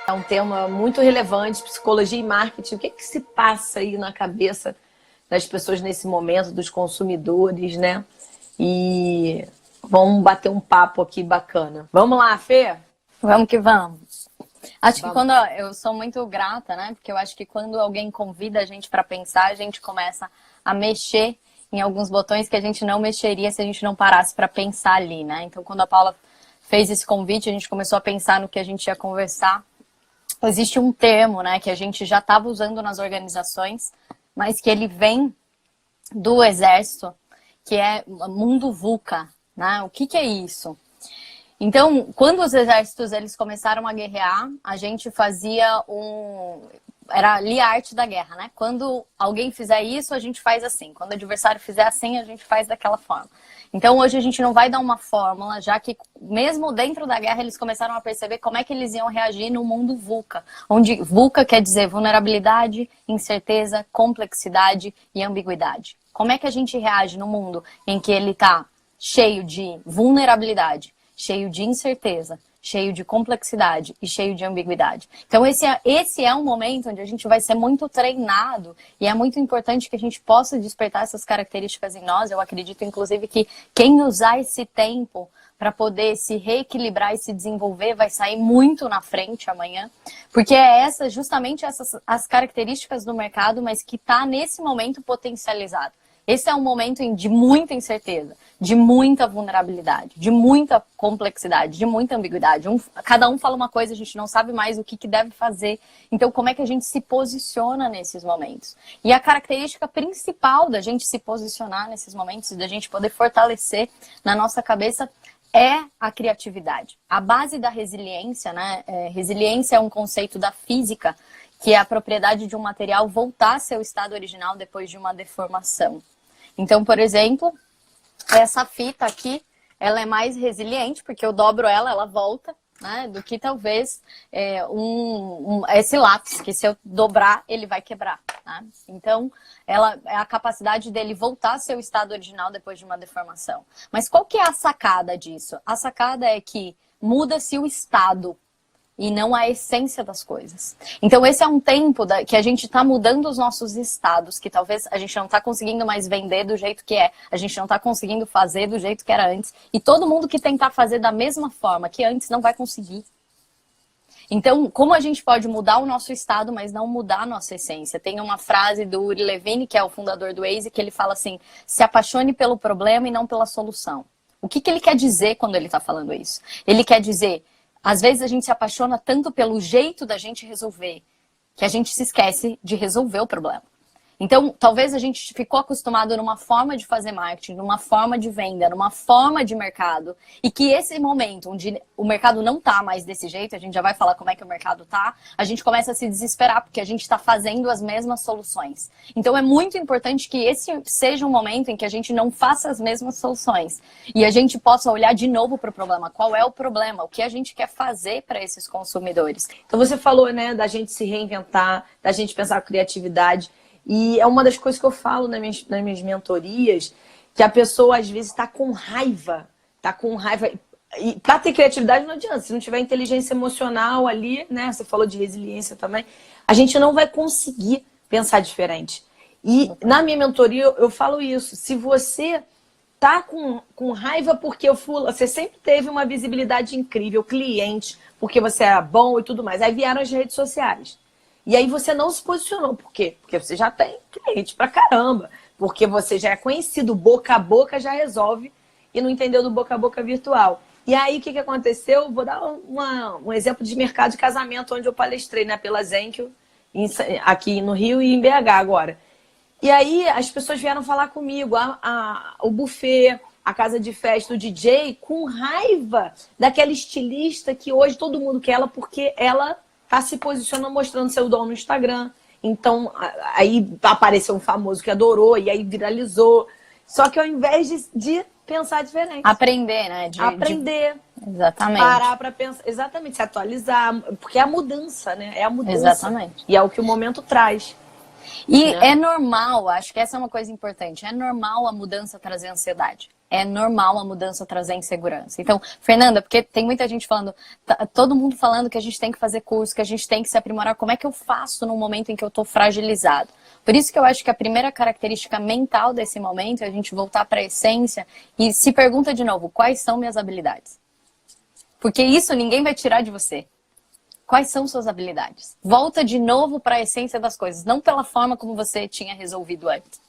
É um tema muito relevante, psicologia e marketing. O que que se passa aí na cabeça das pessoas nesse momento, dos consumidores, né? E vamos bater um papo aqui bacana. Vamos lá, Fê? Vamos que vamos. Acho que Vamos. eu sou muito grata, né? Porque eu acho que quando alguém convida a gente para pensar, a gente começa a mexer em alguns botões que a gente não mexeria se a gente não parasse para pensar ali, né? Então, quando a Paula fez esse convite, a gente começou a pensar no que a gente ia conversar. Existe um termo, né, que a gente já estava usando nas organizações, mas que ele vem do exército, que é mundo VUCA, né? O que é isso? Então, quando os exércitos eles começaram a guerrear, a gente fazia era ali a arte da guerra, né? Quando alguém fizer isso, a gente faz assim. Quando o adversário fizer assim, a gente faz daquela forma. Então, hoje a gente não vai dar uma fórmula, já que mesmo dentro da guerra eles começaram a perceber como é que eles iam reagir no mundo VUCA. Onde VUCA quer dizer vulnerabilidade, incerteza, complexidade e ambiguidade. Como é que a gente reage no mundo em que ele está cheio de vulnerabilidade, cheio de incerteza, cheio de complexidade e cheio de ambiguidade. Então esse é um momento onde a gente vai ser muito treinado e é muito importante que a gente possa despertar essas características em nós. Eu acredito, inclusive, que quem usar esse tempo para poder se reequilibrar e se desenvolver vai sair muito na frente amanhã, porque é justamente essas as características do mercado, mas que está nesse momento potencializado. Esse é um momento de muita incerteza, de muita vulnerabilidade, de muita complexidade, de muita ambiguidade. Cada um fala uma coisa, a gente não sabe mais o que deve fazer. Então, como é que a gente se posiciona nesses momentos? E a característica principal da gente se posicionar nesses momentos e da gente poder fortalecer na nossa cabeça é a criatividade. A base da resiliência, né? Resiliência é um conceito da física, que é a propriedade de um material voltar ao seu estado original depois de uma deformação. Então, por exemplo, essa fita aqui, ela é mais resiliente, porque eu dobro ela, ela volta, né? Do que talvez esse lápis, que se eu dobrar, ele vai quebrar, né? Então, ela é a capacidade dele voltar ao seu estado original depois de uma deformação. Mas qual que é a sacada disso? A sacada é que muda-se o estado e não a essência das coisas. Então esse é um tempo que a gente está mudando os nossos estados, que talvez a gente não está conseguindo mais vender do jeito que é, a gente não está conseguindo fazer do jeito que era antes, e todo mundo que tentar fazer da mesma forma que antes não vai conseguir. Então, como a gente pode mudar o nosso estado, mas não mudar a nossa essência? Tem uma frase do Uri Levine, que é o fundador do Waze, que ele fala assim: se apaixone pelo problema e não pela solução. O que ele quer dizer quando ele está falando isso? Ele quer dizer: às vezes a gente se apaixona tanto pelo jeito da gente resolver, que a gente se esquece de resolver o problema. Então, talvez a gente ficou acostumado numa forma de fazer marketing, numa forma de venda, numa forma de mercado, e que esse momento onde o mercado não tá mais desse jeito, a gente já vai falar como é que o mercado tá, a gente começa a se desesperar, porque a gente está fazendo as mesmas soluções. Então, é muito importante que esse seja um momento em que a gente não faça as mesmas soluções, e a gente possa olhar de novo para o problema. Qual é o problema? O que a gente quer fazer para esses consumidores? Então você falou, né, da gente se reinventar, da gente pensar com criatividade. E é uma das coisas que eu falo nas minhas mentorias, que a pessoa às vezes está com raiva. E para ter criatividade não adianta, se não tiver inteligência emocional ali, né? Você falou de resiliência também, a gente não vai conseguir pensar diferente. E na minha mentoria eu falo isso: se você tá com raiva porque você sempre teve uma visibilidade incrível, cliente, porque você era bom e tudo mais, aí vieram as redes sociais. E aí você não se posicionou. Por quê? Porque você já tem cliente pra caramba. Porque você já é conhecido, boca a boca já resolve, e não entendeu do boca a boca virtual. E aí o que aconteceu? Vou dar um exemplo de mercado de casamento, onde eu palestrei, né, pela Zenkel, aqui no Rio e em BH agora. E aí as pessoas vieram falar comigo, o buffet, a casa de festa, o DJ, com raiva daquela estilista que hoje todo mundo quer ela, porque ela tá se posicionando, mostrando seu dom no Instagram. Então, aí apareceu um famoso que adorou, e aí viralizou. Só que ao invés de pensar diferente. Aprender, né? Aprender. Exatamente. Parar para pensar. Exatamente, se atualizar. Porque é a mudança, né? É a mudança. Exatamente. E é o que o momento traz. E né? é normal, acho que essa é uma coisa importante, é normal a mudança trazer ansiedade. É normal a mudança trazer insegurança. Então, Fernanda, porque tem muita gente falando, todo mundo falando que a gente tem que fazer curso, que a gente tem que se aprimorar. Como é que eu faço num momento em que eu tô fragilizado? Por isso que eu acho que a primeira característica mental desse momento é a gente voltar para a essência e se pergunta de novo, quais são minhas habilidades? Porque isso ninguém vai tirar de você. Quais são suas habilidades? Volta de novo para a essência das coisas, não pela forma como você tinha resolvido antes.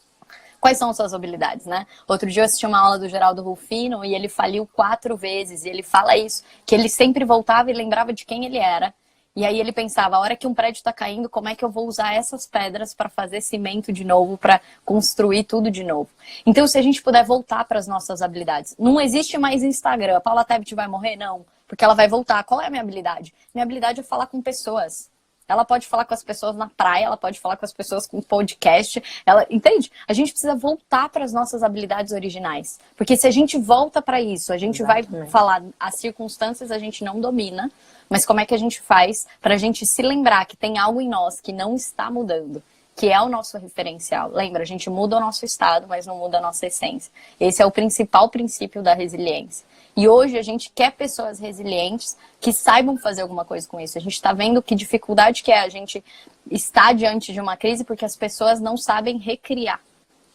Quais são suas habilidades, né? Outro dia eu assisti uma aula do Geraldo Rufino e ele faliu 4 vezes. E ele fala isso, que ele sempre voltava e lembrava de quem ele era. E aí ele pensava, a hora que um prédio está caindo, como é que eu vou usar essas pedras para fazer cimento de novo, para construir tudo de novo? Então, se a gente puder voltar para as nossas habilidades. Não existe mais Instagram. A Paula Tebet vai morrer? Não. Porque ela vai voltar. Qual é a minha habilidade? Minha habilidade é falar com pessoas. Ela pode falar com as pessoas na praia, ela pode falar com as pessoas com podcast. Ela, entende? A gente precisa voltar para as nossas habilidades originais. Porque se a gente volta para isso, a gente Exatamente. vai falar as circunstâncias a gente não domina, mas como é que a gente faz para a gente se lembrar que tem algo em nós que não está mudando, que é o nosso referencial. Lembra, a gente muda o nosso estado, mas não muda a nossa essência. Esse é o principal princípio da resiliência. E hoje a gente quer pessoas resilientes que saibam fazer alguma coisa com isso. A gente está vendo que dificuldade que é a gente estar diante de uma crise porque as pessoas não sabem recriar,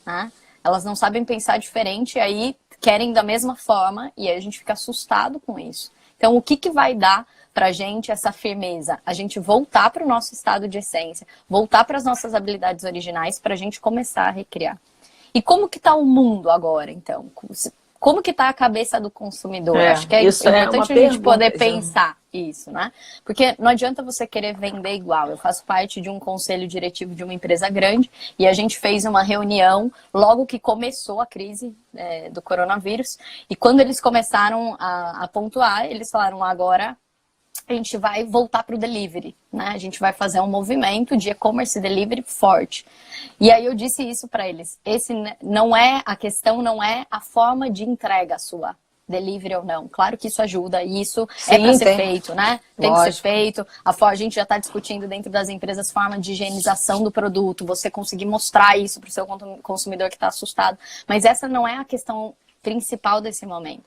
né? Elas não sabem pensar diferente e aí querem da mesma forma e aí a gente fica assustado com isso. Então, o que vai dar pra gente essa firmeza? A gente voltar para o nosso estado de essência, voltar para as nossas habilidades originais para a gente começar a recriar. E como que tá o mundo agora, então? Como que está a cabeça do consumidor? Acho que é importante a gente poder pensar isso, né? Porque não adianta você querer vender igual. Eu faço parte de um conselho diretivo de uma empresa grande e a gente fez uma reunião logo que começou a crise do coronavírus. E quando eles começaram a pontuar, eles falaram, agora a gente vai voltar para o delivery, né? A gente vai fazer um movimento de e-commerce delivery forte. E aí eu disse isso para eles. Esse não é a questão, não é a forma de entrega sua, delivery ou não. Claro que isso ajuda e isso é para ser feito, né? Tem que ser feito. A gente já está discutindo dentro das empresas forma de higienização do produto, você conseguir mostrar isso para o seu consumidor que está assustado. Mas essa não é a questão principal desse momento.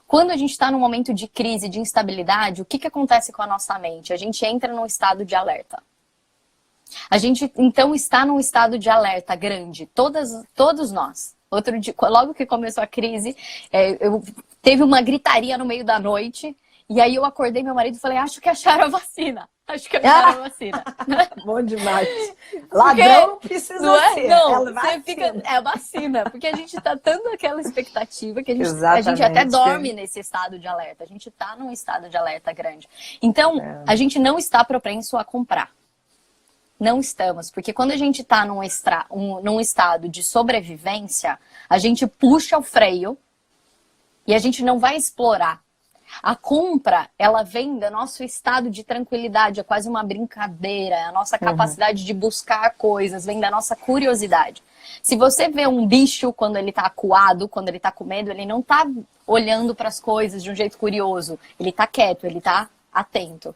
Quando a gente está num momento de crise, de instabilidade, o que acontece com a nossa mente? A gente entra num estado de alerta. A gente, então, está num estado de alerta grande, todos nós. Outro dia, logo que começou a crise, teve uma gritaria no meio da noite, e aí eu acordei meu marido e falei, acho que acharam a vacina. Acho que acharam a vacina. Bom demais. Ladrão não precisa ser. Não, você fica, é vacina. Porque a gente tá dando aquela expectativa que a gente até dorme nesse estado de alerta. A gente tá num estado de alerta grande. Então, a gente não está propenso a comprar. Não estamos, porque quando a gente está num estado de sobrevivência, a gente puxa o freio e a gente não vai explorar. A compra, ela vem do nosso estado de tranquilidade, é quase uma brincadeira, é a nossa capacidade de buscar coisas, vem da nossa curiosidade. Se você vê um bicho quando ele está acuado, quando ele está com medo, ele não está olhando para as coisas de um jeito curioso, ele está quieto, ele está atento.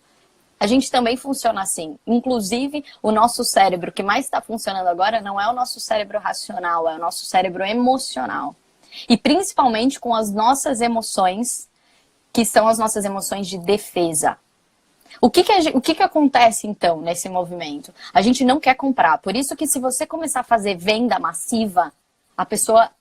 A gente também funciona assim. Inclusive, o nosso cérebro que mais está funcionando agora não é o nosso cérebro racional, é o nosso cérebro emocional. E principalmente com as nossas emoções, que são as nossas emoções de defesa. O que acontece, então, nesse movimento? A gente não quer comprar. Por isso que se você começar a fazer venda massiva,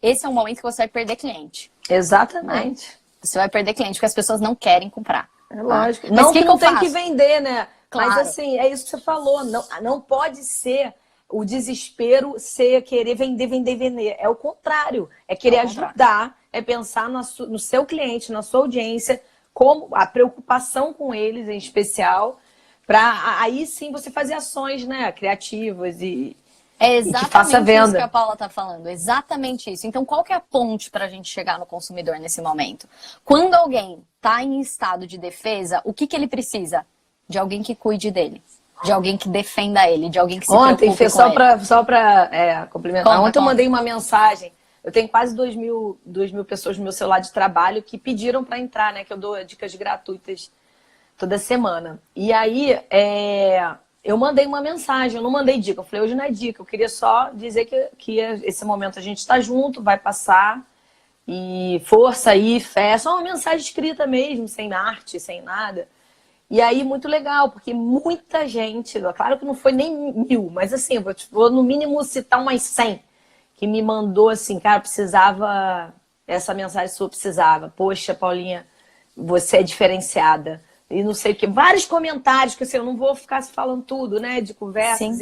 esse é um momento que você vai perder cliente. Exatamente. Né? Você vai perder cliente, porque as pessoas não querem comprar. É lógico. Mas não que não tem faço? que vender, né? Claro. Mas assim, é isso que você falou. Não pode ser o desespero ser querer vender. É o contrário. É querer ajudar, é pensar no seu cliente, na sua audiência, como a preocupação com eles em especial, para aí sim você fazer ações, né, criativas é exatamente isso que a Paula está falando, exatamente isso. Então, qual que é a ponte para a gente chegar no consumidor nesse momento? Quando alguém está em estado de defesa, o que ele precisa? De alguém que cuide dele, de alguém que defenda ele, de alguém que se preocupe com ele. Só para complementar, ontem eu mandei uma mensagem, eu tenho quase 2 mil pessoas no meu celular de trabalho que pediram para entrar, né, que eu dou dicas gratuitas toda semana. E aí, eu mandei uma mensagem, eu não mandei dica. Eu falei, hoje não é dica, eu queria só dizer que esse momento a gente está junto, vai passar. E força aí, fé, só uma mensagem escrita mesmo, sem arte, sem nada. E aí, muito legal, porque muita gente, claro que não foi nem 1000, mas assim, vou no mínimo citar umas 100, que me mandou assim, cara, precisava, essa mensagem sua precisava. Poxa, Paulinha, você é diferenciada. E não sei o quê. Vários comentários, que assim, eu não vou ficar falando tudo, né, de conversas,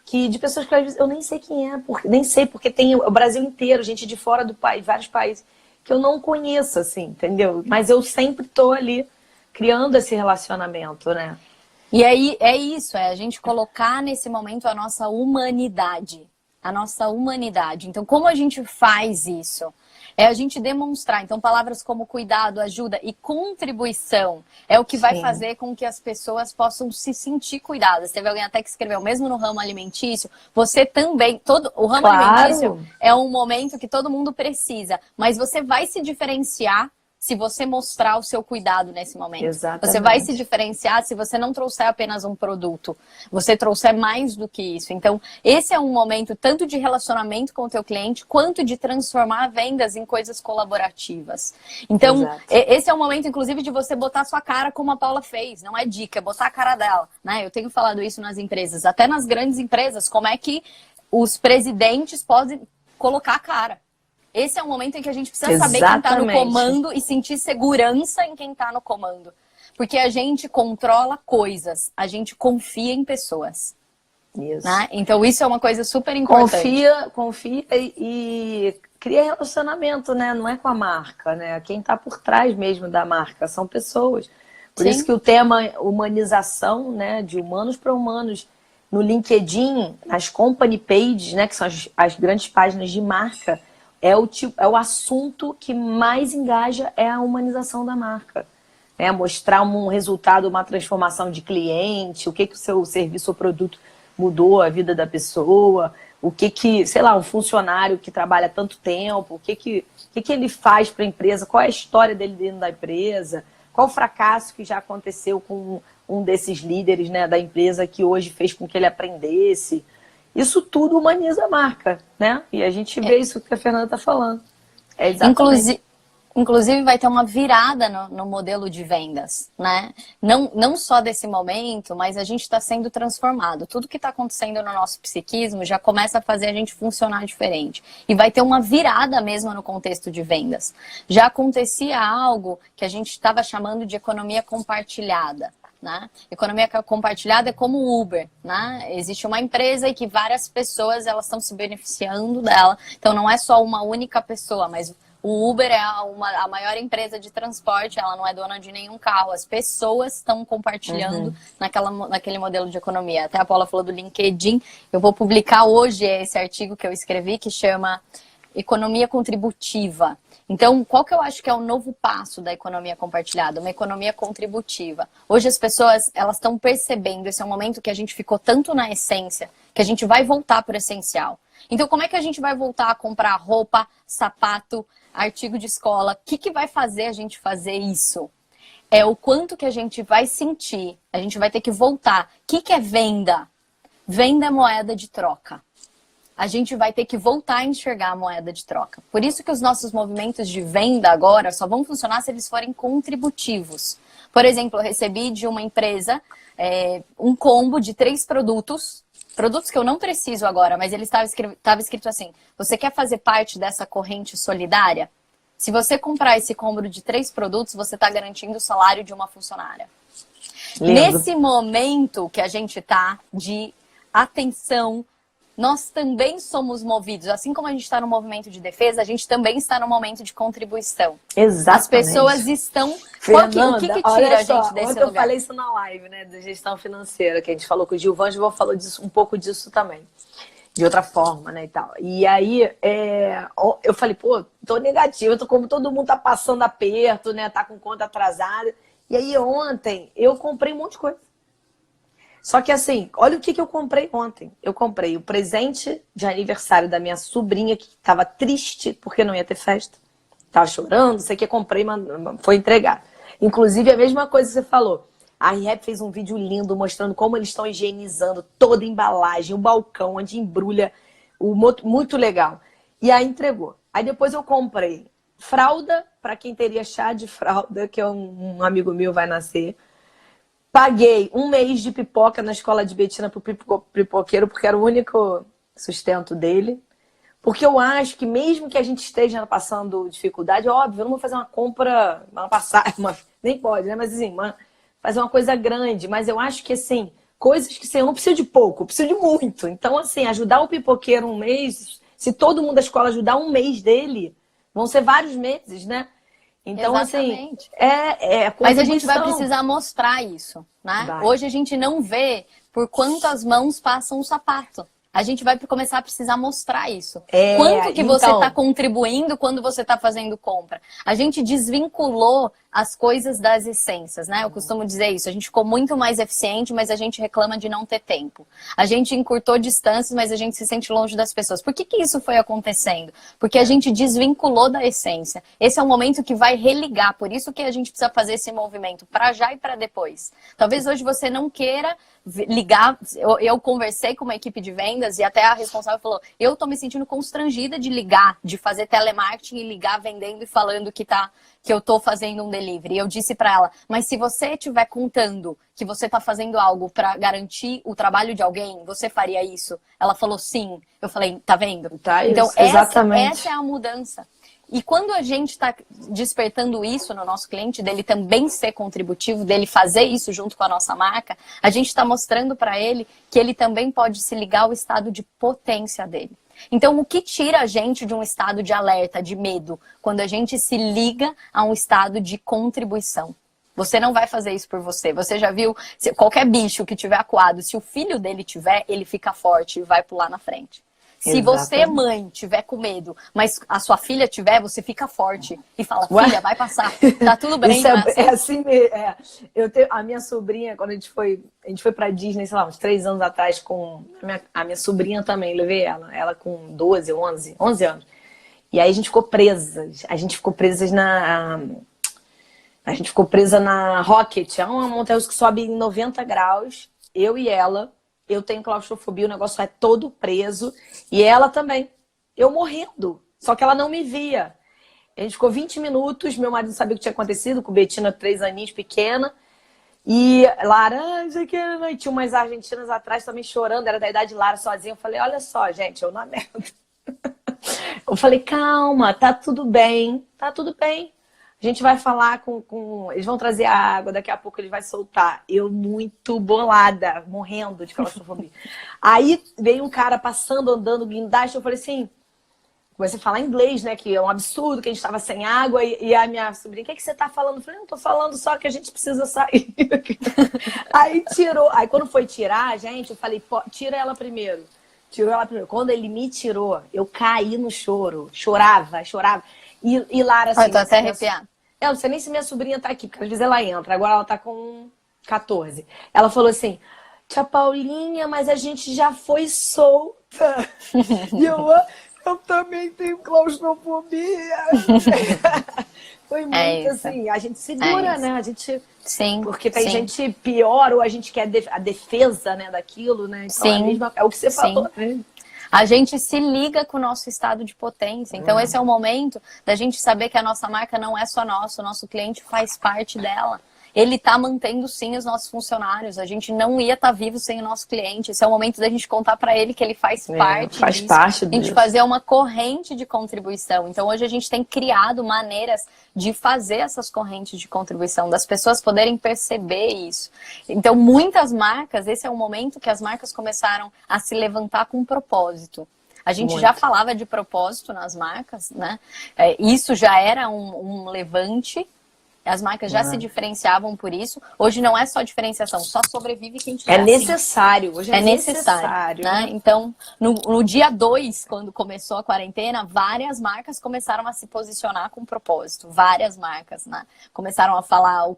de pessoas que às vezes eu nem sei quem é, nem sei, porque tem o Brasil inteiro, gente de fora do país, vários países, que eu não conheço, assim, entendeu? Mas eu sempre tô ali criando esse relacionamento, né? E aí é isso, é a gente colocar nesse momento a nossa humanidade. A nossa humanidade. Então, como a gente faz isso? É a gente demonstrar. Então, palavras como cuidado, ajuda e contribuição é o que vai fazer com que as pessoas possam se sentir cuidadas. Teve alguém até que escreveu, mesmo no ramo alimentício, você também, o ramo alimentício é um momento que todo mundo precisa, mas você vai se diferenciar se você mostrar o seu cuidado nesse momento. Exatamente. Você vai se diferenciar se você não trouxer apenas um produto. Você trouxer mais do que isso. Então, esse é um momento tanto de relacionamento com o teu cliente, quanto de transformar vendas em coisas colaborativas. Então, esse é um momento, inclusive, de você botar a sua cara como a Paula fez. Não é dica, é botar a cara dela. Né? Eu tenho falado isso nas empresas. Até nas grandes empresas, como é que os presidentes podem colocar a cara. Esse é um momento em que a gente precisa saber quem está no comando e sentir segurança em quem está no comando. Porque a gente controla coisas, a gente confia em pessoas. Isso. Né? Então isso é uma coisa super importante. Confia e cria relacionamento, né? Não é com a marca, né? Quem está por trás mesmo da marca são pessoas. Por isso que o tema humanização, né? De humanos para humanos, no LinkedIn, nas company pages, né? Que são as grandes páginas de marca, é o assunto que mais engaja, é a humanização da marca. É mostrar um resultado, uma transformação de cliente, o que o seu serviço ou produto mudou a vida da pessoa, sei lá, um funcionário que trabalha tanto tempo, o que ele faz para a empresa, qual é a história dele dentro da empresa, qual o fracasso que já aconteceu com um desses líderes, né, da empresa que hoje fez com que ele aprendesse. Isso tudo humaniza a marca, né? E a gente vê isso que a Fernanda está falando. É exatamente. Inclusive vai ter uma virada no modelo de vendas, né? Não só desse momento, mas a gente está sendo transformado. Tudo que está acontecendo no nosso psiquismo já começa a fazer a gente funcionar diferente. E vai ter uma virada mesmo no contexto de vendas. Já acontecia algo que a gente estava chamando de economia compartilhada. Né? Economia compartilhada é como o Uber, né? Existe uma empresa e que várias pessoas elas estão se beneficiando dela. Então não é só uma única pessoa, mas o Uber é a maior empresa de transporte, ela não é dona de nenhum carro. As pessoas estão compartilhando naquele modelo de economia. Até a Paula falou do LinkedIn. Eu vou publicar hoje esse artigo que eu escrevi que chama Economia Contributiva. Então, qual que eu acho que é o novo passo da economia compartilhada? Uma economia contributiva. Hoje as pessoas, elas estão percebendo, esse é um momento que a gente ficou tanto na essência, que a gente vai voltar para o essencial. Então, como é que a gente vai voltar a comprar roupa, sapato, artigo de escola? O que vai fazer a gente fazer isso? É o quanto que a gente vai sentir. A gente vai ter que voltar. O que é venda? Venda é moeda de troca. A gente vai ter que voltar a enxergar a moeda de troca. Por isso que os nossos movimentos de venda agora só vão funcionar se eles forem contributivos. Por exemplo, eu recebi de uma empresa um combo de 3 produtos que eu não preciso agora, mas ele estava escrito assim: você quer fazer parte dessa corrente solidária? Se você comprar esse combo de 3 produtos, você está garantindo o salário de uma funcionária. Lindo. Nesse momento que a gente está de atenção, nós também somos movidos, assim como a gente está no movimento de defesa, a gente também está no momento de contribuição. Exatamente. As pessoas estão... Fernanda, o que tira a gente desse lugar? Eu falei isso na live, né, da gestão financeira, que a gente falou com o Gilvan falou um pouco disso também, de outra forma, né, e tal. E aí, eu falei, pô, tô negativa, como todo mundo tá passando aperto, né, tá com conta atrasada. E aí, ontem, eu comprei um monte de coisa. Só que assim, olha o que eu comprei ontem. Eu comprei o presente de aniversário da minha sobrinha, que estava triste porque não ia ter festa. Tava chorando, sei que comprei, mas foi entregar. Inclusive, a mesma coisa que você falou. A ReHap fez um vídeo lindo mostrando como eles estão higienizando toda a embalagem, o balcão onde embrulha, muito legal. E aí entregou. Aí depois eu comprei fralda, para quem teria chá de fralda, que é um amigo meu vai nascer. Paguei um mês de pipoca na escola de Betina pro pipoqueiro, porque era o único sustento dele. Porque eu acho que mesmo que a gente esteja passando dificuldade, óbvio, eu não vou fazer uma compra, uma passagem, nem pode, né? Mas assim, fazer uma coisa grande. Mas eu acho que, assim, coisas que assim, eu não preciso de pouco, eu preciso de muito. Então, assim, ajudar o pipoqueiro um mês, se todo mundo da escola ajudar um mês dele, vão ser vários meses, né? Então, exatamente. assim, mas a gente vai precisar mostrar isso, né? Vai. Hoje a gente não vê por quantas mãos passam o sapato. A gente vai começar a precisar mostrar isso. Quanto que você está contribuindo quando você está fazendo compra? A gente desvinculou as coisas das essências, né? Eu costumo dizer isso. A gente ficou muito mais eficiente, mas a gente reclama de não ter tempo. A gente encurtou distâncias, mas a gente se sente longe das pessoas. Por que isso foi acontecendo? Porque a gente desvinculou da essência. Esse é um momento que vai religar. Por isso que a gente precisa fazer esse movimento para já e para depois. Talvez hoje você não queira ligar. Eu conversei com uma equipe de vendas e até a responsável falou, eu tô me sentindo constrangida de ligar, de fazer telemarketing e ligar vendendo e falando que eu tô fazendo um delivery. E eu disse para ela, mas se você estiver contando que você tá fazendo algo para garantir o trabalho de alguém, você faria isso? Ela falou sim. Eu falei, tá vendo? Tá isso, então exatamente. essa é a mudança. E quando a gente está despertando isso no nosso cliente, dele também ser contributivo, dele fazer isso junto com a nossa marca, a gente está mostrando para ele que ele também pode se ligar ao estado de potência dele. Então, o que tira a gente de um estado de alerta, de medo, quando a gente se liga a um estado de contribuição? Você não vai fazer isso por você. Você já viu, qualquer bicho que tiver acuado, se o filho dele tiver, ele fica forte e vai pular na frente. Se você, mãe, tiver com medo, mas a sua filha tiver, você fica forte e fala, filha, vai passar, tá tudo bem. Isso é assim mesmo. A minha sobrinha, quando a gente foi pra Disney, sei lá, uns 3 anos atrás, com a minha sobrinha também, levei ela com 12, 11 anos. E aí a gente ficou presas. A gente ficou presa na Rocket, é uma montanha que sobe em 90 graus, eu e ela. Eu tenho claustrofobia, o negócio é todo preso. E ela também. Eu morrendo. Só que ela não me via. A gente ficou 20 minutos, meu marido não sabia o que tinha acontecido, com Betina, 3 aninhos, pequena. E laranja, e tinha umas argentinas atrás também chorando, era da idade de Lara sozinha. Eu falei, olha só, gente, eu na merda. Eu falei, calma, tá tudo bem, tá tudo bem. A gente vai falar eles vão trazer a água, daqui a pouco ele vai soltar. Eu muito bolada, morrendo de claustrofobia. Aí veio um cara passando, andando, guindaste, eu falei assim, comecei a falar inglês, né, que é um absurdo, que a gente estava sem água, e a minha sobrinha, o que você tá falando? Eu falei, não, tô falando só que a gente precisa sair. Aí tirou, aí quando foi tirar, gente, eu falei, tira ela primeiro. Tirou ela primeiro. Quando ele me tirou, eu caí no choro, chorava. E Lara, assim... Eu tô até arrepiada. Eu não sei nem se minha sobrinha tá aqui, porque às vezes ela entra. Agora ela tá com 14. Ela falou assim, tia Paulinha, mas a gente já foi solta. E eu também tenho claustrofobia. Foi muito assim, a gente segura, né? A gente... Sim. Porque tem gente pior, ou a gente quer a defesa, né, daquilo, né? Então, é o que você falou, né? A gente se liga com o nosso estado de potência. Então, esse é o momento da gente saber que a nossa marca não é só nossa, o nosso cliente faz parte dela. Ele está mantendo, sim, os nossos funcionários. A gente não ia estar vivo sem o nosso cliente. Esse é o momento da gente contar para ele que ele faz parte disso. Parte disso. A gente fazer uma corrente de contribuição. Então, hoje a gente tem criado maneiras de fazer essas correntes de contribuição, das pessoas poderem perceber isso. Então, muitas marcas, esse é o momento que as marcas começaram a se levantar com um propósito. A gente já falava de propósito nas marcas, né? Isso já era um levante. As marcas já se diferenciavam por isso. Hoje não é só diferenciação, só sobrevive quem tiver. É necessário. Hoje é necessário. Né? Então, no dia 2, quando começou a quarentena, várias marcas começaram a se posicionar com propósito. Várias marcas, né? Começaram a falar o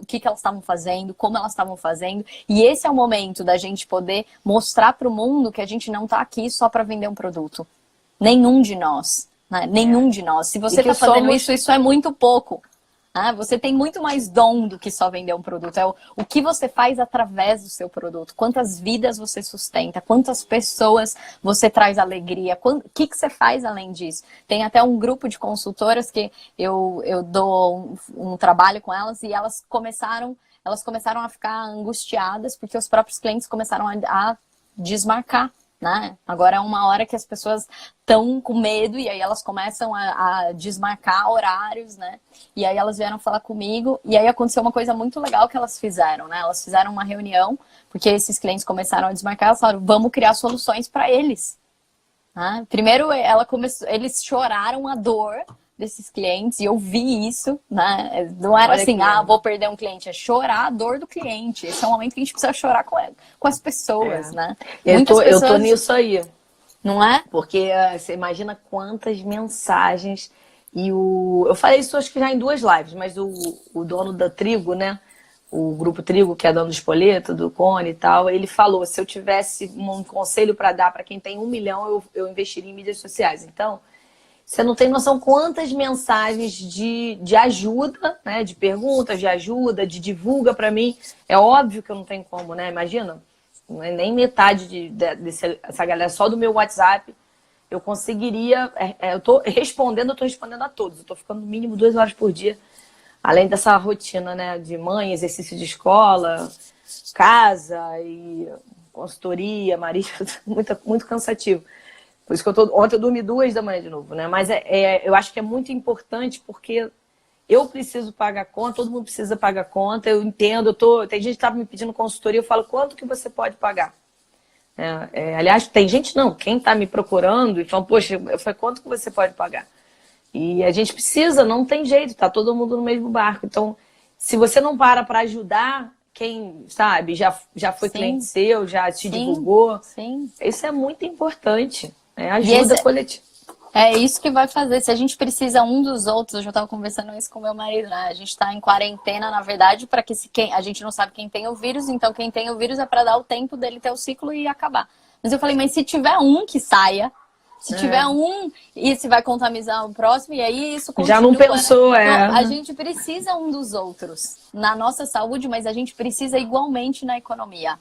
que elas estavam fazendo, como elas estavam fazendo. E esse é o momento da gente poder mostrar para o mundo que a gente não está aqui só para vender um produto. Nenhum de nós. Né? Nenhum de nós. Se você está fazendo isso é muito pouco. Ah, você tem muito mais dom do que só vender um produto. É o que você faz através do seu produto. Quantas vidas você sustenta, quantas pessoas você traz alegria, o que você faz além disso. Tem até um grupo de consultoras que eu dou um trabalho com elas e elas começaram a ficar angustiadas porque os próprios clientes começaram a desmarcar. Né? Agora é uma hora que as pessoas estão com medo e aí elas começam a desmarcar horários, né? E aí elas vieram falar comigo e aí aconteceu uma coisa muito legal que elas fizeram, né? Elas fizeram uma reunião porque esses clientes começaram a desmarcar, elas falaram, vamos criar soluções para eles. Né? Primeiro eles choraram a dor desses clientes e eu vi isso, né? Não era assim, vou perder um cliente, é chorar a dor do cliente. Esse é um momento que a gente precisa chorar com as pessoas, né? Eu tô nisso aí. Não é? Porque você imagina quantas mensagens eu falei isso acho que já em 2 lives, mas o dono da Trigo, né? O grupo Trigo, que é dono do Espoleto, do Cone e tal, ele falou, se eu tivesse um conselho para dar para quem tem 1 milhão, eu investiria em mídias sociais. Então, você não tem noção quantas mensagens de ajuda, né? De perguntas, de ajuda, de divulga para mim. É óbvio que eu não tenho como, né? Imagina, não é nem metade dessa galera, só do meu WhatsApp, eu conseguiria. Eu tô respondendo a todos. Eu tô ficando no mínimo 2 horas por dia, além dessa rotina, né? De mãe, exercício de escola, casa e consultoria, marido, muito cansativo. Por isso que ontem eu dormi 2 da manhã de novo, né? Mas eu acho que é muito importante porque eu preciso pagar conta, todo mundo precisa pagar conta, eu entendo, tem gente que estava me pedindo consultoria, eu falo, quanto que você pode pagar? Aliás, tem gente não, quem está me procurando e fala, poxa, eu falei, quanto que você pode pagar? E a gente precisa, não tem jeito, tá todo mundo no mesmo barco. Então, se você não para ajudar, quem, sabe, já foi cliente seu, já te divulgou, isso é muito importante. Ajuda coletiva. É isso que vai fazer. Se a gente precisa um dos outros, eu já estava conversando isso com meu marido, né? A gente está em quarentena, na verdade, para que a gente não sabe quem tem o vírus, então quem tem o vírus é para dar o tempo dele ter o ciclo e acabar. Mas eu falei, mas se tiver um que saia, se tiver um, isso vai contaminar o próximo, e aí isso continua. Já não pensou, né? Então, a gente precisa um dos outros na nossa saúde, mas a gente precisa igualmente na economia.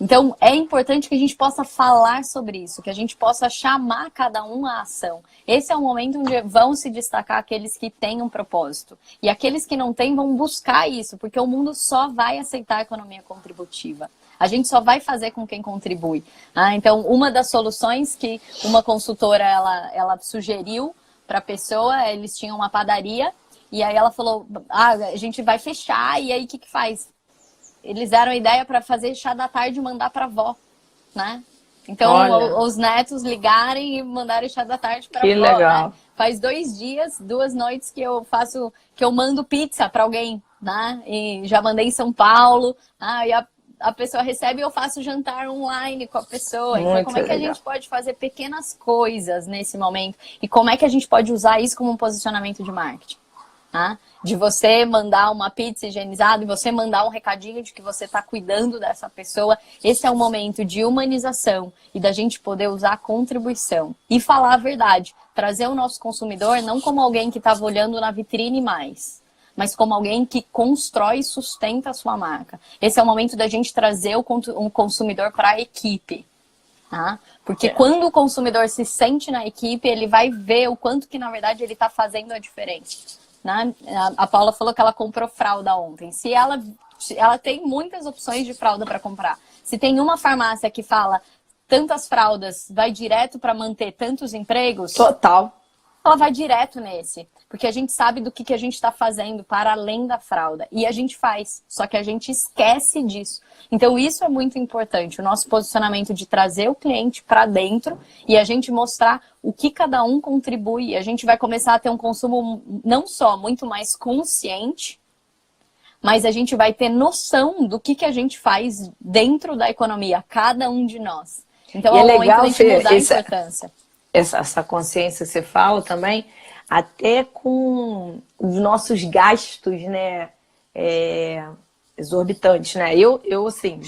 Então, é importante que a gente possa falar sobre isso, que a gente possa chamar cada um à ação. Esse é o momento onde vão se destacar aqueles que têm um propósito. E aqueles que não têm vão buscar isso, porque o mundo só vai aceitar a economia contributiva. A gente só vai fazer com quem contribui. Então, uma das soluções que uma consultora ela sugeriu para a pessoa, eles tinham uma padaria, e aí ela falou, a gente vai fechar, e aí o que faz? Eles deram a ideia para fazer chá da tarde e mandar para a avó, né? Então, os netos ligarem e mandarem chá da tarde para a avó. Que legal. Né? Faz 2 dias, 2 noites que eu mando pizza para alguém, né? E já mandei em São Paulo, e a pessoa recebe e eu faço jantar online com a pessoa. Então, como é que a gente pode fazer pequenas coisas nesse momento? E como é que a gente pode usar isso como um posicionamento de marketing? De você mandar uma pizza higienizada e você mandar um recadinho de que você está cuidando dessa pessoa. Esse é um momento de humanização e da gente poder usar a contribuição e falar a verdade. Trazer o nosso consumidor não como alguém que estava olhando na vitrine mais, mas como alguém que constrói e sustenta a sua marca. Esse é o momento da gente trazer um consumidor para a equipe. Porque quando o consumidor se sente na equipe, ele vai ver o quanto que, na verdade, ele está fazendo a diferença. Né? A Paula falou que ela comprou fralda ontem. Se ela tem muitas opções de fralda para comprar. Se tem uma farmácia que fala tantas fraldas, vai direto para manter tantos empregos. Total. Ela vai direto nesse. Porque a gente sabe do que a gente está fazendo para além da fralda. E a gente faz. Só que a gente esquece disso. Então isso é muito importante. O nosso posicionamento de trazer o cliente para dentro e a gente mostrar o que cada um contribui. A gente vai começar a ter um consumo não só muito mais consciente, mas a gente vai ter noção do que a gente faz dentro da economia, cada um de nós. Então é o momento da gente mudar a importância. Essa consciência que você fala também, até com os nossos gastos, né, exorbitantes, né? Eu assim,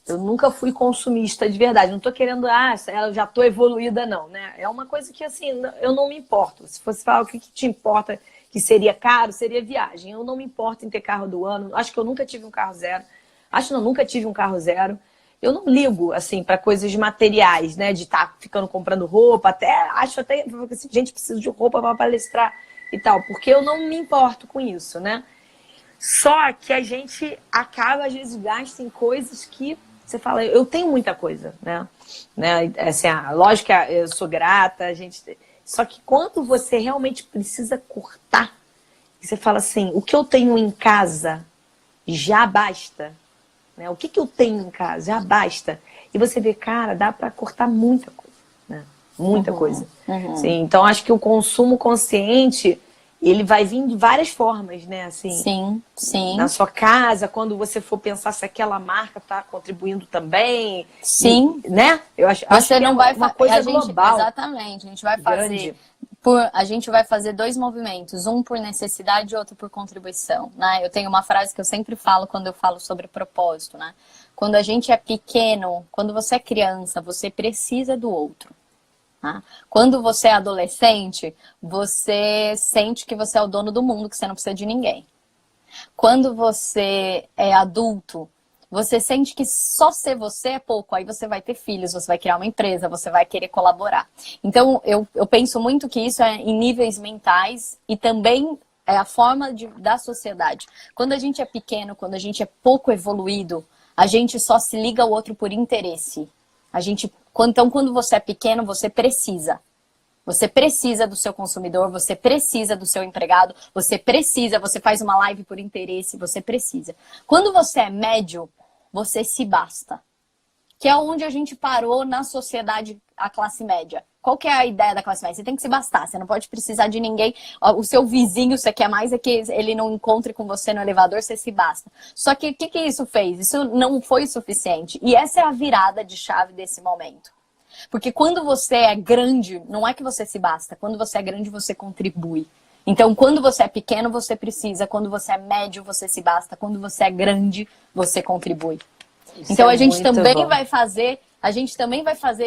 eu nunca fui consumista de verdade. Não tô querendo, eu já tô evoluída, não, né? É uma coisa que, assim, eu não me importo. Se você falar o que te importa, que seria caro, seria viagem. Eu não me importo em ter carro do ano. Acho que eu nunca tive um carro zero. Acho que eu nunca tive um carro zero. Eu não ligo, assim, para coisas materiais, né? De estar ficando comprando roupa. Acho até, gente, precisa de roupa para palestrar e tal. Porque eu não me importo com isso, né? Só que a gente acaba, às vezes, gasta em coisas que você fala, eu tenho muita coisa, né? Assim, lógico que eu sou grata, a gente... Só que quando você realmente precisa cortar, você fala assim, o que eu tenho em casa já basta, né? O que eu tenho em casa já basta. E você vê, cara, dá para cortar muita coisa, né? Muita coisa. Sim, então, acho que o consumo consciente, ele vai vir de várias formas, né? Assim, Sim, sim. na sua casa, quando você for pensar se aquela marca está contribuindo também. Sim. Né? Eu acho Você que não é vai uma coisa global. Exatamente. A gente vai Grande. a gente vai fazer dois movimentos, um por necessidade e outro por contribuição, né? Eu tenho uma frase que eu sempre falo quando eu falo sobre propósito, né? Quando a gente é pequeno, quando você é criança, você precisa do outro. Tá? Quando você é adolescente, você sente que você é o dono do mundo, que você não precisa de ninguém. Quando você é adulto, você sente que só ser você é pouco. Aí você vai ter filhos, você vai criar uma empresa, você vai querer colaborar. Então, eu penso muito que isso é em níveis mentais e também é a forma da sociedade. Quando a gente é pequeno, quando a gente é pouco evoluído, a gente só se liga ao outro por interesse. Então, quando você é pequeno, você precisa. Você precisa do seu consumidor, você precisa do seu empregado, você faz uma live por interesse, você precisa. Quando você é médio, você se basta. Que é onde a gente parou na sociedade, a classe média. Qual que é a ideia da classe média? Você tem que se bastar, você não pode precisar de ninguém. O seu vizinho, você quer mais é que ele não encontre com você no elevador, você se basta. Só que o que isso fez? Isso não foi suficiente. E essa é a virada de chave desse momento. Porque quando você é grande, não é que você se basta. Quando você é grande, você contribui. Então, quando você é pequeno, você precisa. Quando você é médio, você se basta. Quando você é grande, você contribui. Então, a gente também vai fazer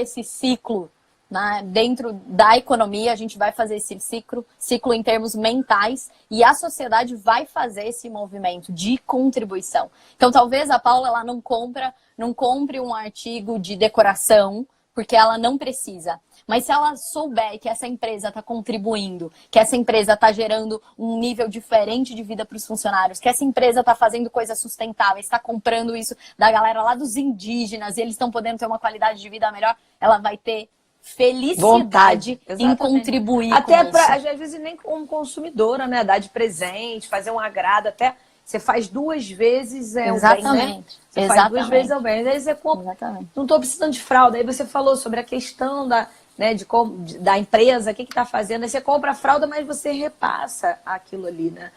esse ciclo, né, dentro da economia. A gente vai fazer esse ciclo em termos mentais. E a sociedade vai fazer esse movimento de contribuição. Então, talvez a Paula ela não compre um artigo de decoração, porque ela não precisa. Mas se ela souber que essa empresa está contribuindo, que essa empresa está gerando um nível diferente de vida para os funcionários, que essa empresa está fazendo coisas sustentáveis, está comprando isso da galera lá dos indígenas e eles estão podendo ter uma qualidade de vida melhor, ela vai ter felicidade em contribuir até com isso. Às vezes nem como consumidora, né? Dar de presente, fazer um agrado, até... Você faz 2 vezes o bem, né? Você faz 2 vezes o bem. Aí você compra, não estou precisando de fralda. Aí você falou sobre a questão da empresa, o que está fazendo. Aí você compra a fralda, mas você repassa aquilo ali, né?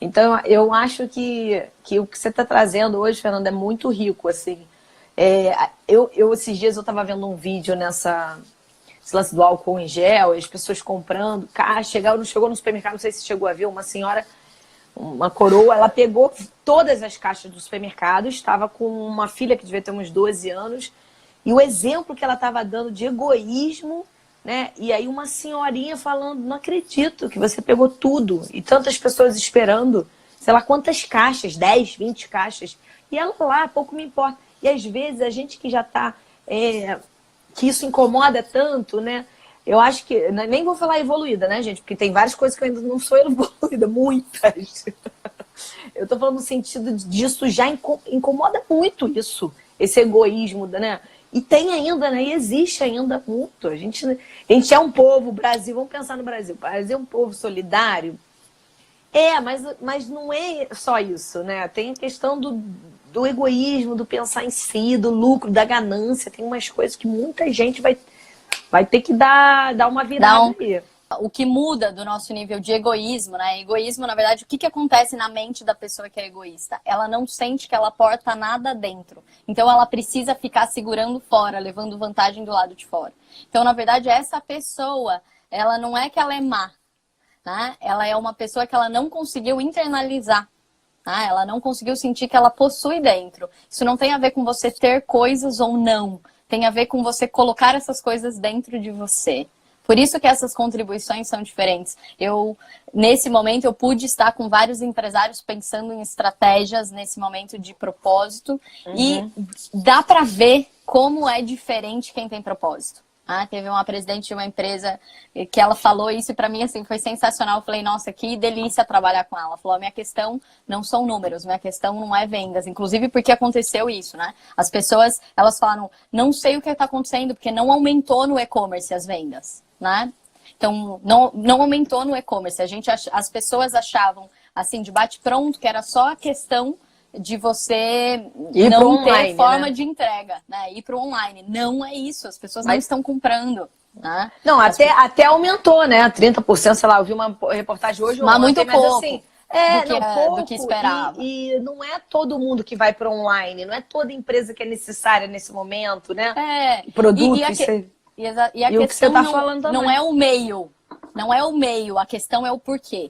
Então, eu acho que o que você está trazendo hoje, Fernanda, é muito rico, assim. Esses dias eu estava vendo um vídeo esse lance do álcool em gel, as pessoas comprando, chegou no supermercado, não sei se chegou a ver, uma senhora... Uma coroa, ela pegou todas as caixas do supermercado, estava com uma filha que devia ter uns 12 anos, e o exemplo que ela estava dando de egoísmo, né? E aí uma senhorinha falando, não acredito que você pegou tudo, e tantas pessoas esperando, sei lá quantas caixas, 10, 20 caixas, e ela lá, pouco me importa. E às vezes a gente que já está, que isso incomoda tanto, né? Eu acho que, nem vou falar evoluída, né, gente? Porque tem várias coisas que eu ainda não sou evoluída, muitas. Eu tô falando no sentido disso, já incomoda muito isso, esse egoísmo, né? E tem ainda, né? E existe ainda muito. A gente é um povo, Brasil, vamos pensar no Brasil. O Brasil é um povo solidário. Mas não é só isso, né? Tem a questão do egoísmo, do pensar em si, do lucro, da ganância. Tem umas coisas que muita gente vai ter que dar uma virada aí. O que muda do nosso nível de egoísmo, né? Egoísmo, na verdade, o que acontece na mente da pessoa que é egoísta? Ela não sente que ela porta nada dentro. Então, ela precisa ficar segurando fora, levando vantagem do lado de fora. Então, na verdade, essa pessoa, ela não é que ela é má, né? Ela é uma pessoa que ela não conseguiu internalizar. Né? Ela não conseguiu sentir que ela possui dentro. Isso não tem a ver com você ter coisas ou não. Tem a ver com você colocar essas coisas dentro de você. Por isso que essas contribuições são diferentes. Nesse momento, eu pude estar com vários empresários pensando em estratégias nesse momento de propósito. E dá para ver como é diferente quem tem propósito. Teve uma presidente de uma empresa que ela falou isso e para mim assim, foi sensacional. Eu falei, nossa, que delícia trabalhar com ela. Ela falou, a minha questão não são números, minha questão não é vendas. Inclusive porque aconteceu isso, né? As pessoas, elas falaram, não sei o que está acontecendo, porque não aumentou no e-commerce as vendas, né? Então, não aumentou no e-commerce. As pessoas achavam, assim, de bate-pronto, que era só a questão de você não ter forma de entrega, né? Ir para o online. Não é isso, as pessoas não estão comprando. Né? Não, até aumentou, né? 30%, sei lá, eu vi uma reportagem hoje ou mas ontem, muito mas pouco assim, do que esperava. E não é todo mundo que vai para online, não é toda empresa que é necessária nesse momento, né? Produto, e a e o que você questão tá falando também. Não é o meio, não é o meio, a questão é o porquê.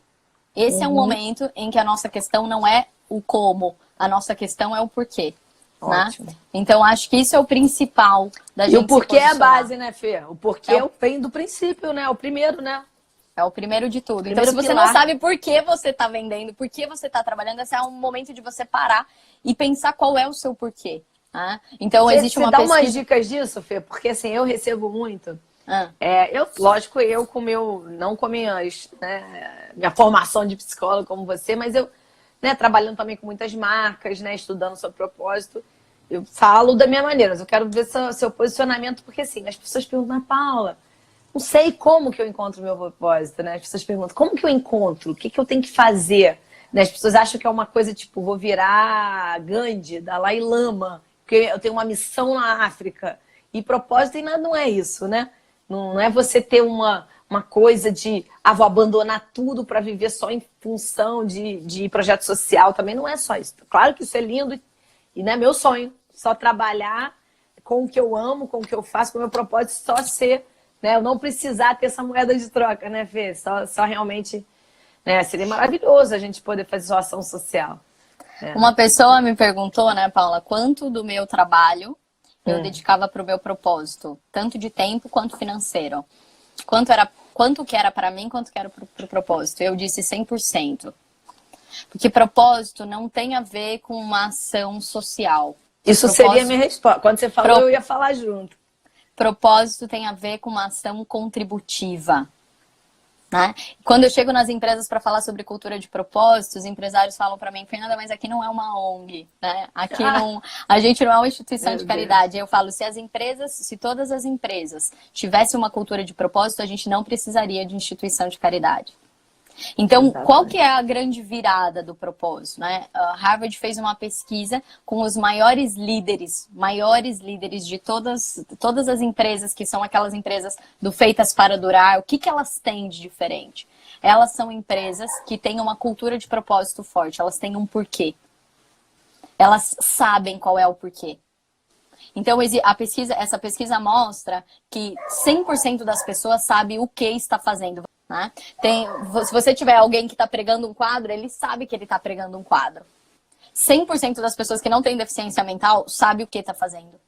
Esse é um momento em que a nossa questão não é o como, a nossa questão é o porquê. Ótimo. Né? Então, acho que isso é o principal da gente. E o porquê é a base, né, Fê? O porquê vem do princípio, né? O primeiro, né? É o primeiro de tudo. Primeiro então, se você pilar. não sabe por que você está vendendo, por que você está trabalhando, esse é um momento de você parar e pensar qual é o seu porquê. Né? Então, existe uma pesquisa... Você dá umas dicas disso, Fê? Porque, assim, eu recebo muito... Lógico, eu com não com minha formação de psicóloga como você, mas eu, trabalhando também com muitas marcas, estudando sobre propósito, eu falo da minha maneira, mas eu quero ver seu posicionamento, porque assim, as pessoas perguntam, Paula, não sei como que eu encontro o meu propósito, né? As pessoas perguntam, como que eu encontro? O que que eu tenho que fazer? As pessoas acham que é uma coisa tipo, vou virar Gandhi, Dalai Lama, porque eu tenho uma missão na África. E propósito não é isso, né? Não é você ter uma coisa de, vou abandonar tudo para viver só em função de projeto social. Também não é só isso. Claro que isso é lindo e não é meu sonho. Só trabalhar com o que eu amo, com o que eu faço, com o meu propósito, só ser, né? Eu não precisar ter essa moeda de troca, né, Fê? Só realmente, né? Seria maravilhoso a gente poder fazer sua ação social. Uma pessoa me perguntou, né, Paula, quanto do meu trabalho eu dedicava para o meu propósito, tanto de tempo quanto financeiro. Quanto que era para mim, quanto que era para o propósito. Eu disse 100%. Porque propósito não tem a ver com uma ação social. Isso seria a minha resposta. Quando você falou, eu ia falar junto. Propósito tem a ver com uma ação contributiva. Né? Quando eu chego nas empresas para falar sobre cultura de propósito, os empresários falam para mim, Fernanda, mas aqui não é uma ONG, né? Aqui a gente não é uma instituição de caridade. Eu falo, se todas as empresas tivessem uma cultura de propósito, a gente não precisaria de instituição de caridade. Então, qual que é a grande virada do propósito? Né? Harvard fez uma pesquisa com os maiores líderes de todas as empresas, que são aquelas empresas do feitas para durar. O que elas têm de diferente? Elas são empresas que têm uma cultura de propósito forte, elas têm um porquê. Elas sabem qual é o porquê. Então, essa pesquisa mostra que 100% das pessoas sabem o que está fazendo. Né? Se você tiver alguém que está pregando um quadro, ele sabe que ele está pregando um quadro. 100% das pessoas que não têm deficiência mental sabe o que está fazendo.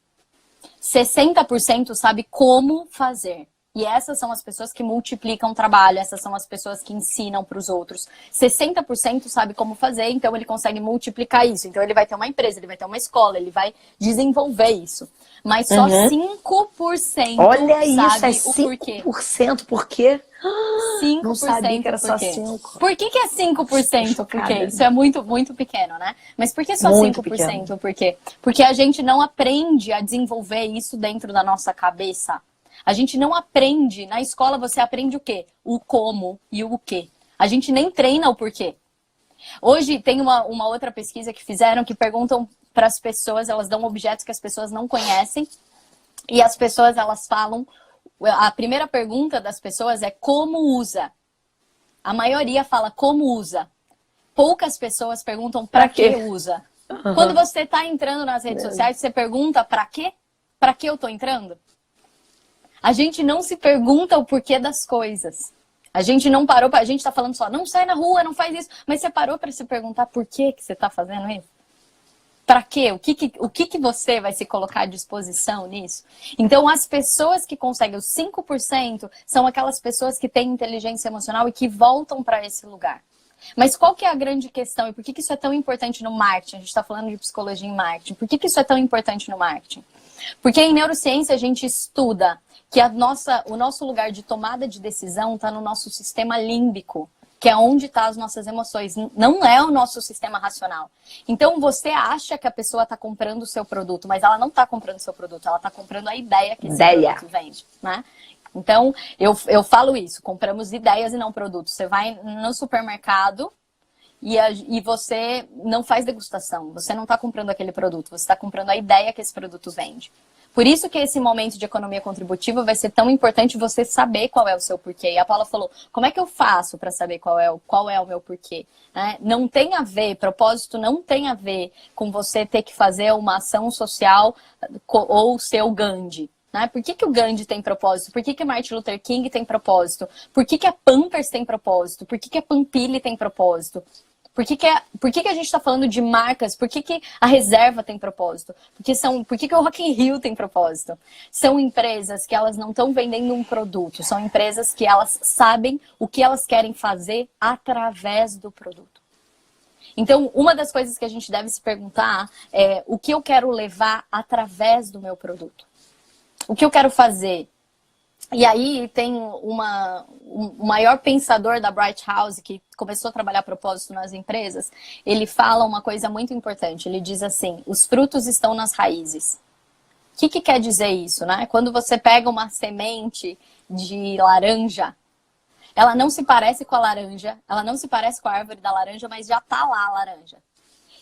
60% sabe como fazer. E essas são as pessoas que multiplicam o trabalho, essas são as pessoas que ensinam para os outros. 60% sabe como fazer, então ele consegue multiplicar isso. Então ele vai ter uma empresa, ele vai ter uma escola, ele vai desenvolver isso. Mas só 5% Olha isso, sabe é o porquê. 5%, por quê? 5%. Não sabia que era só 5%. Por que é 5%? Porque isso é muito, muito pequeno, né? Mas por que só muito 5%? Pequeno. Por quê? Porque a gente não aprende a desenvolver isso dentro da nossa cabeça. A gente não aprende. Na escola você aprende o quê? O como e o quê. A gente nem treina o porquê. Hoje tem uma outra pesquisa que fizeram que perguntam para as pessoas, elas dão objetos que as pessoas não conhecem e as pessoas elas falam, a primeira pergunta das pessoas é como usa. A maioria fala como usa. Poucas pessoas perguntam para que usa. Quando você está entrando nas redes sociais, você pergunta para quê? Para que eu estou entrando? A gente não se pergunta o porquê das coisas. A gente não parou a gente tá falando só, não sai na rua, não faz isso. Mas você parou para se perguntar por que você tá fazendo isso? Para quê? O que você vai se colocar à disposição nisso? Então, as pessoas que conseguem os 5% são aquelas pessoas que têm inteligência emocional e que voltam para esse lugar. Mas qual que é a grande questão e por que isso é tão importante no marketing? A gente está falando de psicologia em marketing. Por que isso é tão importante no marketing? Porque em neurociência a gente estuda que o nosso lugar de tomada de decisão está no nosso sistema límbico, que é onde estão as nossas emoções, não é o nosso sistema racional. Então você acha que a pessoa está comprando o seu produto, mas ela não está comprando o seu produto, ela está comprando a ideia que esse produto vende, né? Então, eu falo isso, compramos ideias e não produtos. Você vai no supermercado e você não faz degustação, você não está comprando aquele produto, você está comprando a ideia que esse produto vende. Por isso que esse momento de economia contributiva vai ser tão importante você saber qual é o seu porquê. E a Paula falou, como é que eu faço para saber qual é o meu porquê? Né? Não tem a ver, propósito não tem a ver com você ter que fazer uma ação social ou ser o Gandhi. Né? Por que o Gandhi tem propósito? Por que Martin Luther King tem propósito? Por que a Pampers tem propósito? Por que a Pampili tem propósito? Por que a gente está falando de marcas? Por que a Reserva tem propósito? Por que o Rock in Rio tem propósito? São empresas que elas não estão vendendo um produto. São empresas que elas sabem o que elas querem fazer através do produto. Então, uma das coisas que a gente deve se perguntar é o que eu quero levar através do meu produto? O que eu quero fazer? E aí tem o maior pensador da Bright House, que começou a trabalhar propósito nas empresas, ele fala uma coisa muito importante. Ele diz assim, os frutos estão nas raízes. O que quer dizer isso, né? Quando você pega uma semente de laranja, ela não se parece com a laranja, ela não se parece com a árvore da laranja, mas já tá lá a laranja.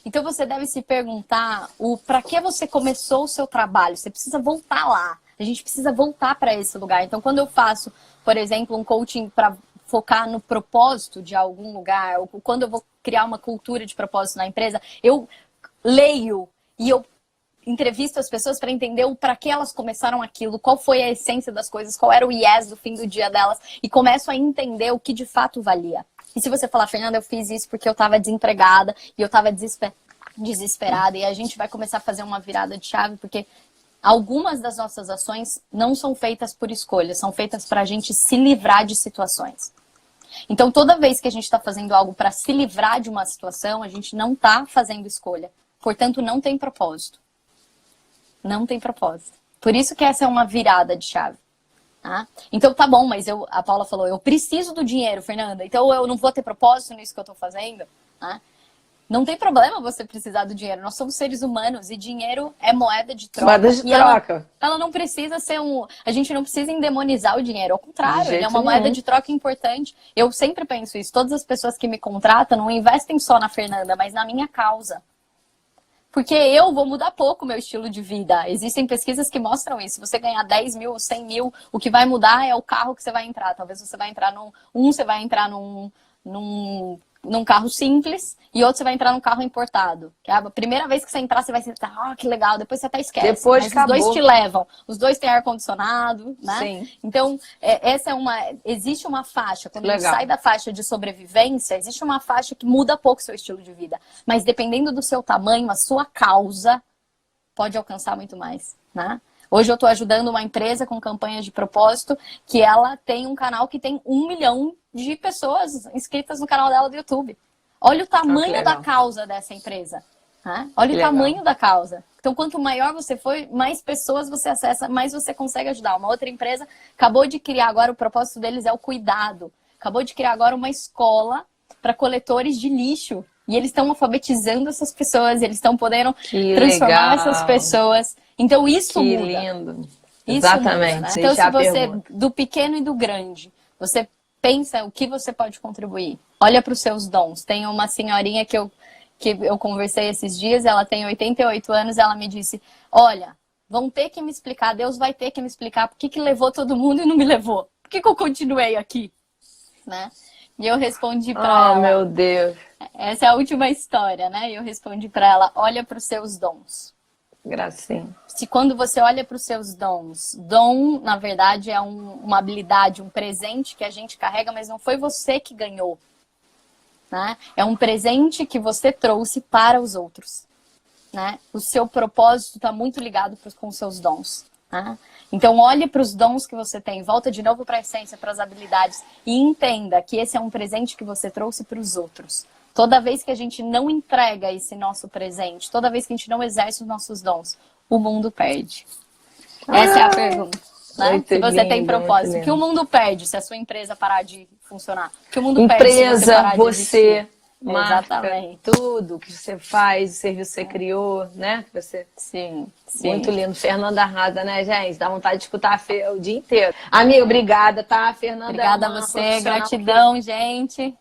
Então você deve se perguntar para que você começou o seu trabalho. Você precisa voltar lá. A gente precisa voltar para esse lugar. Então, quando eu faço, por exemplo, um coaching para focar no propósito de algum lugar, ou quando eu vou criar uma cultura de propósito na empresa, eu leio e eu entrevisto as pessoas para entender o para que elas começaram aquilo, qual foi a essência das coisas, qual era o yes do fim do dia delas, e começo a entender o que de fato valia. E se você falar, Fernanda, eu fiz isso porque eu estava desempregada e eu estava desesperada, e a gente vai começar a fazer uma virada de chave, porque algumas das nossas ações não são feitas por escolha, são feitas para a gente se livrar de situações. Então, toda vez que a gente está fazendo algo para se livrar de uma situação, a gente não está fazendo escolha. Portanto, não tem propósito. Não tem propósito. Por isso que essa é uma virada de chave. Tá? Então, tá bom, mas a Paula falou, eu preciso do dinheiro, Fernanda, então eu não vou ter propósito nisso que eu estou fazendo. Tá? Não tem problema você precisar do dinheiro. Nós somos seres humanos e dinheiro é moeda de troca. Moeda de troca. Ela não precisa ser A gente não precisa endemonizar o dinheiro. Ao contrário, ele é uma moeda de troca importante. Eu sempre penso isso. Todas as pessoas que me contratam não investem só na Fernanda, mas na minha causa. Porque eu vou mudar pouco o meu estilo de vida. Existem pesquisas que mostram isso. Se você ganhar 10 mil ou 100 mil, o que vai mudar é o carro que você vai entrar. Talvez você vai entrar num carro simples e outro você vai entrar num carro importado. Que a primeira vez que você entrar, você vai sentar, que legal, depois você até esquece. Depois mas acabou. Os dois te levam. Os dois têm ar-condicionado, né? Sim. Então, existe uma faixa. Quando legal. a gente sai da faixa de sobrevivência, existe uma faixa que muda pouco o seu estilo de vida. Mas dependendo do seu tamanho, a sua causa pode alcançar muito mais, né? Hoje eu estou ajudando uma empresa com campanhas de propósito que ela tem um canal que tem 1 milhão de pessoas inscritas no canal dela do YouTube. Olha o tamanho da causa dessa empresa. Né? Olha o tamanho da causa. Então, quanto maior você for, mais pessoas você acessa, mais você consegue ajudar. Uma outra empresa acabou de criar agora, o propósito deles é o cuidado. Acabou de criar agora uma escola para coletores de lixo. E eles estão alfabetizando essas pessoas, eles estão podendo transformar essas pessoas. Então, isso muda. Que lindo. Isso Exatamente. muda, né? Então, se você, do pequeno e do grande, você pensa o que você pode contribuir. Olha para os seus dons. Tem uma senhorinha que eu conversei esses dias, ela tem 88 anos, ela me disse, olha, vão ter que me explicar, Deus vai ter que me explicar por que levou todo mundo e não me levou. Por que eu continuei aqui? Né? E eu respondi para ela... Oh, meu Deus! Essa é a última história, né? E eu respondi para ela, olha para os seus dons. Gracinha. Se quando você olha para os seus dons, dom, na verdade, é uma habilidade, um presente que a gente carrega, mas não foi você que ganhou. Né? É um presente que você trouxe para os outros. né? O seu propósito está muito ligado com os seus dons. Né? Então, olhe para os dons que você tem, volta de novo para a essência, para as habilidades e entenda que esse é um presente que você trouxe para os outros. Toda vez que a gente não entrega esse nosso presente, toda vez que a gente não exerce os nossos dons, o mundo perde. Essa é a pergunta. Né? Se você lindo, tem propósito, o que o mundo perde se a sua empresa parar de funcionar? O que o mundo perde se você Empresa, parar de você, marca, exatamente. tudo que você faz, o serviço que você criou, né? Você... Sim, sim. Muito lindo. Fernanda arrasa, né, gente? Dá vontade de escutar a Fê o dia inteiro. Amiga, obrigada, tá? Fernanda. Obrigada a você, gratidão, gente.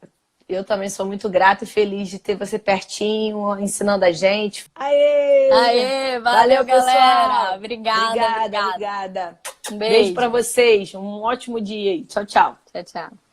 Eu também sou muito grata e feliz de ter você pertinho, ensinando a gente. Aê! Aê, valeu galera. Pessoal. Obrigada. Obrigada. Um Beijo pra vocês. Um ótimo dia aí. Tchau, tchau. Tchau, tchau.